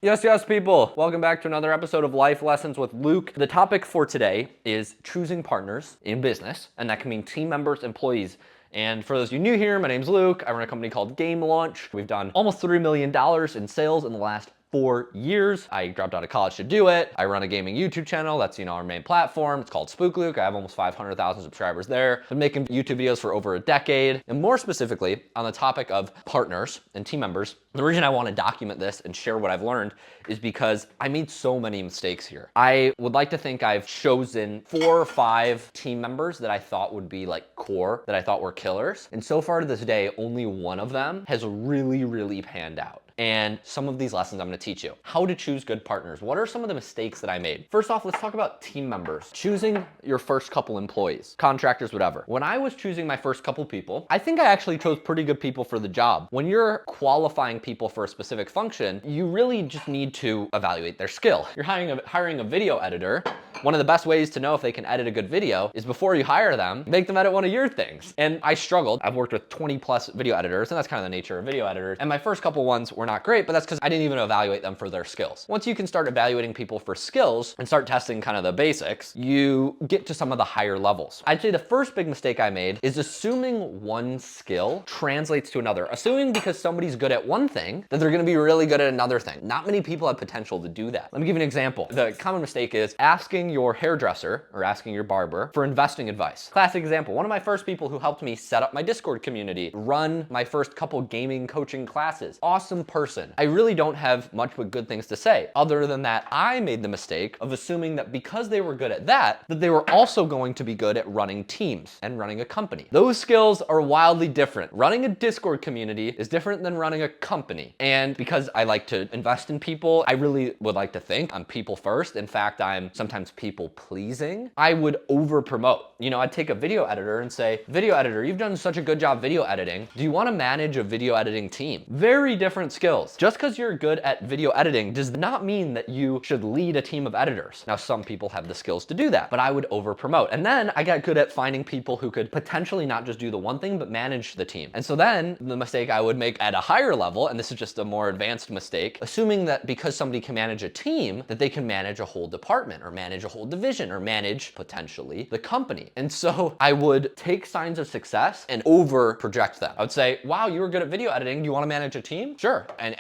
Yes, yes, people. Welcome back to another episode of Life Lessons with Luke. The topic for today is choosing partners in business, and that can mean team members, employees. And for those of you new here, my name's Luke. I run a company called Game Launch. We've done almost $3 million in sales in the last 4 years. I dropped out of college to do it. I run a gaming YouTube channel. That's, our main platform. It's called Spook Luke. I have almost 500,000 subscribers there. Been making YouTube videos for over a decade. And more specifically, on the topic of partners and team members, the reason I want to document this and share what I've learned is because I made so many mistakes here. I would like to think I've chosen 4 or 5 team members that I thought would be like core, that I thought were killers. And so far to this day, only one of them has really panned out. And some of these lessons I'm gonna teach you. How to choose good partners. What are some of the mistakes that I made? First off, let's talk about team members. Choosing your first couple employees, contractors, whatever. When I was choosing my first couple people, I think I actually chose pretty good people for the job. When you're qualifying people for a specific function, you really just need to evaluate their skill. You're hiring a video editor. One of the best ways to know if they can edit a good video is before you hire them, make them edit one of your things. And I struggled. I've worked with 20 plus video editors, and that's kind of the nature of video editors. And my first couple ones were not great, but that's because I didn't even evaluate them for their skills. Once you can start evaluating people for skills and start testing kind of the basics, you get to some of the higher levels. I'd say the first big mistake I made is assuming one skill translates to another. Assuming because somebody's good at one thing that they're gonna be really good at another thing. Not many people have potential to do that. Let me give you an example. The common mistake is asking your hairdresser or asking your barber for investing advice. Classic example, one of my first people who helped me set up my Discord community, run my first couple gaming coaching classes. Awesome person. I really don't have much but good things to say. Other than that, I made the mistake of assuming that because they were good at that they were also going to be good at running teams and running a company. Those skills are wildly different. Running a Discord community is different than running a company. And because I like to invest in people, I really would like to think I'm people first. In fact, I'm sometimes people pleasing. I would over promote. I'd take a video editor and say, video editor, you've done such a good job video editing. Do you want to manage a video editing team? Very different skills. Just because you're good at video editing does not mean that you should lead a team of editors. Now, some people have the skills to do that, but I would over promote. And then I got good at finding people who could potentially not just do the one thing, but manage the team. And so then the mistake I would make at a higher level, and this is just a more advanced mistake, assuming that because somebody can manage a team, that they can manage a whole department or manage a whole division or manage potentially the company. And so I would take signs of success and over project them. I would say, wow, you were good at video editing. Do you want to manage a team? Sure. And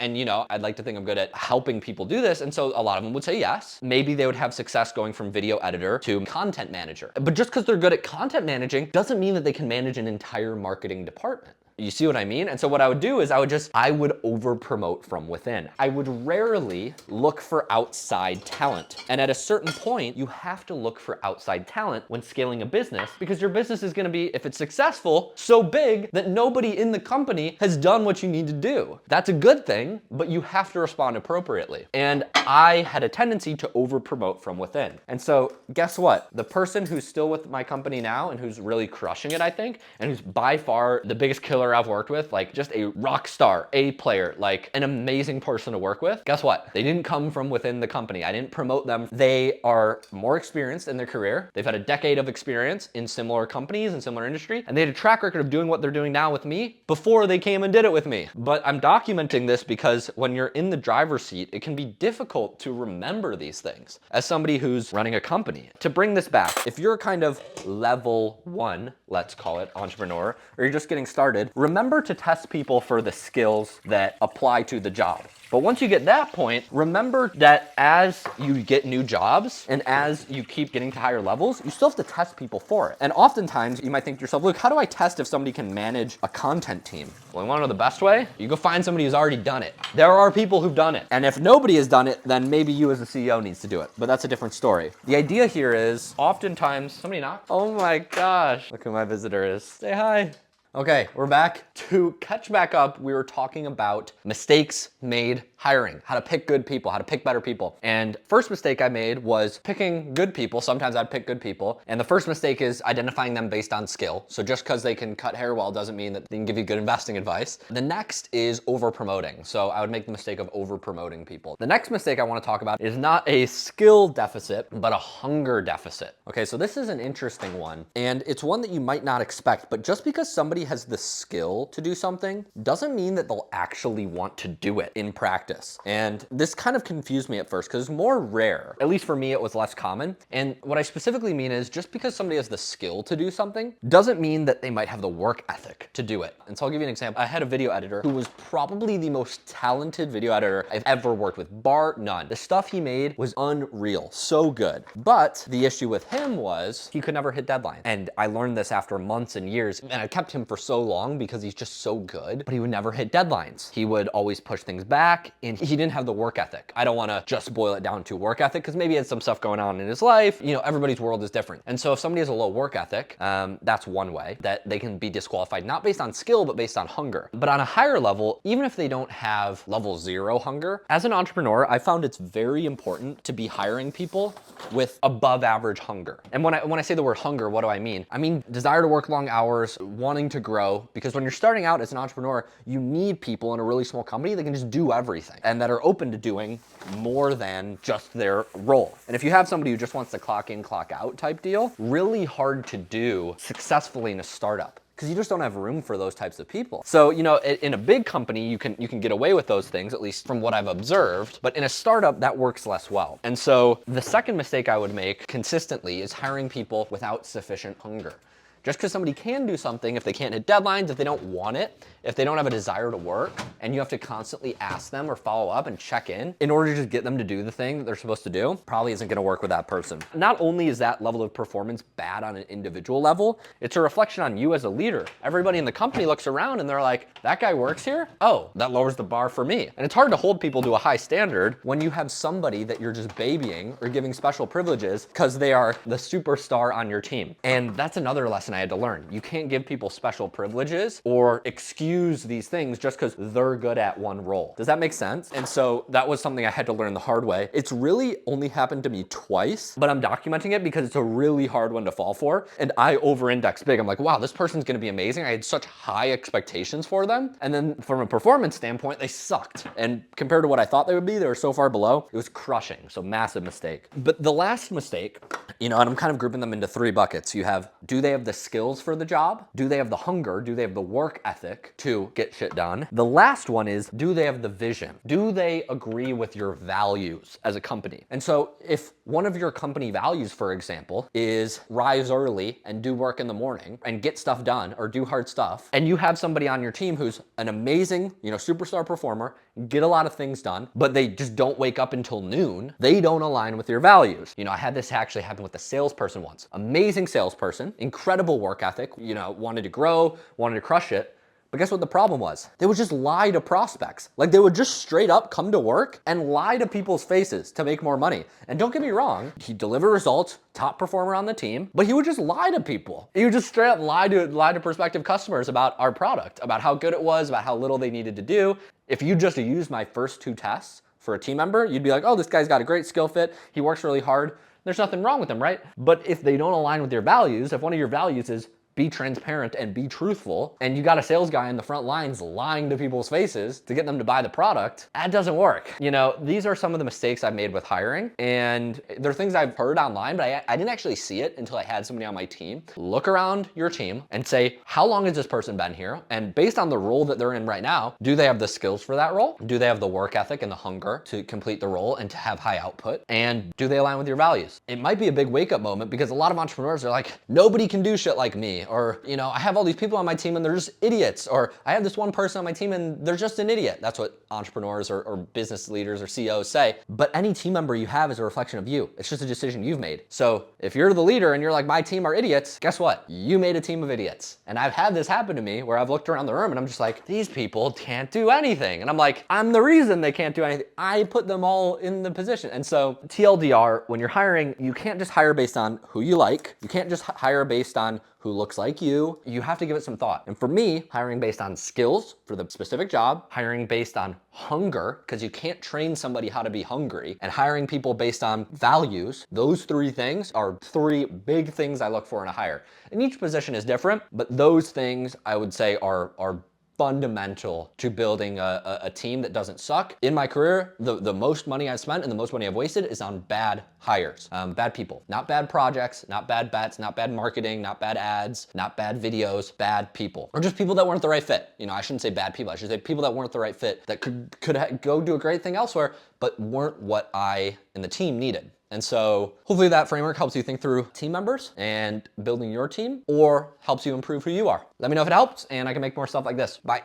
I'd like to think I'm good at helping people do this. And so a lot of them would say yes. Maybe they would have success going from video editor to content manager. But just because they're good at content managing doesn't mean that they can manage an entire marketing department. You see what I mean? And so what I would do is I would over promote from within. I would rarely look for outside talent. And at a certain point, you have to look for outside talent when scaling a business because your business is gonna be, if it's successful, so big that nobody in the company has done what you need to do. That's a good thing, but you have to respond appropriately. And I had a tendency to over promote from within. And so guess what? The person who's still with my company now and who's really crushing it, I think, and who's by far the biggest killer I've worked with, like just a rock star, A player, like an amazing person to work with. Guess what? They didn't come from within the company. I didn't promote them. They are more experienced in their career. They've had a decade of experience in similar companies and similar industry, and they had a track record of doing what they're doing now with me before they came and did it with me. But I'm documenting this because when you're in the driver's seat, it can be difficult to remember these things as somebody who's running a company. To bring this back, if you're kind of level 1, let's call it, entrepreneur, or you're just getting started, remember to test people for the skills that apply to the job. But once you get that point, remember that as you get new jobs and as you keep getting to higher levels, you still have to test people for it. And oftentimes you might think to yourself, look, how do I test if somebody can manage a content team? Well, you wanna know the best way? You go find somebody who's already done it. There are people who've done it. And if nobody has done it, then maybe you as the CEO needs to do it. But that's a different story. The idea here is oftentimes, somebody knock. Oh my gosh, look who my visitor is. Say hi. Okay, we're back. To catch back up, we were talking about mistakes made hiring, how to pick good people, how to pick better people. And first mistake I made was picking good people. Sometimes I'd pick good people. And the first mistake is identifying them based on skill. So just because they can cut hair well doesn't mean that they can give you good investing advice. The next is over promoting. So I would make the mistake of over promoting people. The next mistake I want to talk about is not a skill deficit, but a hunger deficit. Okay, so this is an interesting one. And it's one that you might not expect, but just because somebody has the skill to do something doesn't mean that they'll actually want to do it in practice. practice. And this kind of confused me at first because it's more rare. At least for me, it was less common. And what I specifically mean is just because somebody has the skill to do something doesn't mean that they might have the work ethic to do it. And so I'll give you an example. I had a video editor who was probably the most talented video editor I've ever worked with, bar none. The stuff he made was unreal, so good. But the issue with him was he could never hit deadlines. And I learned this after months and years, and I kept him for so long because he's just so good, but he would never hit deadlines. He would always push things back, and he didn't have the work ethic. I don't wanna just boil it down to work ethic, because maybe he had some stuff going on in his life. You know, everybody's world is different. And so if somebody has a low work ethic, that's one way that they can be disqualified, not based on skill, but based on hunger. But on a higher level, even if they don't have level 0 hunger, as an entrepreneur, I found it's very important to be hiring people with above average hunger. And when I say the word hunger, what do I mean? I mean desire to work long hours, wanting to grow, because when you're starting out as an entrepreneur, you need people in a really small company that can just do everything and that are open to doing more than just their role. And if you have somebody who just wants to clock in, clock out type deal, really hard to do successfully in a startup, because you just don't have room for those types of people. So, you know, in a big company, you can get away with those things, at least from what I've observed, but in a startup, that works less well. And so the second mistake I would make consistently is hiring people without sufficient hunger. Just because somebody can do something, if they can't hit deadlines, if they don't want it, if they don't have a desire to work, and you have to constantly ask them or follow up and check in order to just get them to do the thing that they're supposed to do, probably isn't gonna work with that person. Not only is that level of performance bad on an individual level, it's a reflection on you as a leader. Everybody in the company looks around and they're like, that guy works here? Oh, that lowers the bar for me. And it's hard to hold people to a high standard when you have somebody that you're just babying or giving special privileges because they are the superstar on your team. And that's another lesson I had to learn. You can't give people special privileges or excuse these things just because they're good at one role. Does that make sense? And so that was something I had to learn the hard way. It's really only happened to me twice, but I'm documenting it because it's a really hard one to fall for. And I over-index big. I'm like, wow, this person's gonna be amazing. I had such high expectations for them. And then from a performance standpoint, they sucked. And compared to what I thought they would be, they were so far below, it was crushing. So massive mistake. But the last mistake, you know, and I'm kind of grouping them into 3 buckets. You have, do they have the skills for the job? Do they have the hunger? Do they have the work ethic to get shit done? The last one is, do they have the vision? Do they agree with your values as a company? And so if one of your company values, for example, is rise early and do work in the morning and get stuff done or do hard stuff, and you have somebody on your team who's an amazing, you know, superstar performer, get a lot of things done, but they just don't wake up until noon, they don't align with your values. You know, I had this actually happen with a salesperson once. Amazing salesperson, incredible work ethic, you know, wanted to grow, wanted to crush it. But guess what the problem was? They would just lie to prospects. Like they would just straight up come to work and lie to people's faces to make more money. And don't get me wrong, he delivered results, top performer on the team, but he would just lie to people. He would just straight up lie to prospective customers about our product, about how good it was, about how little they needed to do. If you just used my first 2 tests for a team member, you'd be like, oh, this guy's got a great skill fit. He works really hard. There's nothing wrong with him, right? But if they don't align with your values, if one of your values is be transparent and be truthful, and you got a sales guy in the front lines lying to people's faces to get them to buy the product, that doesn't work. You know, these are some of the mistakes I've made with hiring, and they're things I've heard online, but I didn't actually see it until I had somebody on my team. Look around your team and say, how long has this person been here? And based on the role that they're in right now, do they have the skills for that role? Do they have the work ethic and the hunger to complete the role and to have high output? And do they align with your values? It might be a big wake-up moment because a lot of entrepreneurs are like, nobody can do shit like me. Or, you know, I have all these people on my team and they're just idiots. Or I have this one person on my team and they're just an idiot. That's what entrepreneurs or business leaders or CEOs say. But any team member you have is a reflection of you. It's just a decision you've made. So if you're the leader and you're like, my team are idiots, guess what? You made a team of idiots. And I've had this happen to me where I've looked around the room and I'm just like, these people can't do anything. And I'm like, I'm the reason they can't do anything. I put them all in the position. And so TLDR, when you're hiring, you can't just hire based on who you like. You can't just hire based on who looks like you. You have to give it some thought. And for me, hiring based on skills for the specific job, hiring based on hunger, because you can't train somebody how to be hungry, and hiring people based on values, those 3 things are 3 big things I look for in a hire. And each position is different, but those things I would say are fundamental to building a team that doesn't suck. In my career, the most money I've spent and the most money I've wasted is on bad hires, bad people, not bad projects, not bad bets, not bad marketing, not bad ads, not bad videos, bad people, or just people that weren't the right fit. You know, I shouldn't say bad people. I should say people that weren't the right fit that could go do a great thing elsewhere, but weren't what I and the team needed. And so hopefully that framework helps you think through team members and building your team, or helps you improve who you are. Let me know if it helps, and I can make more stuff like this. Bye.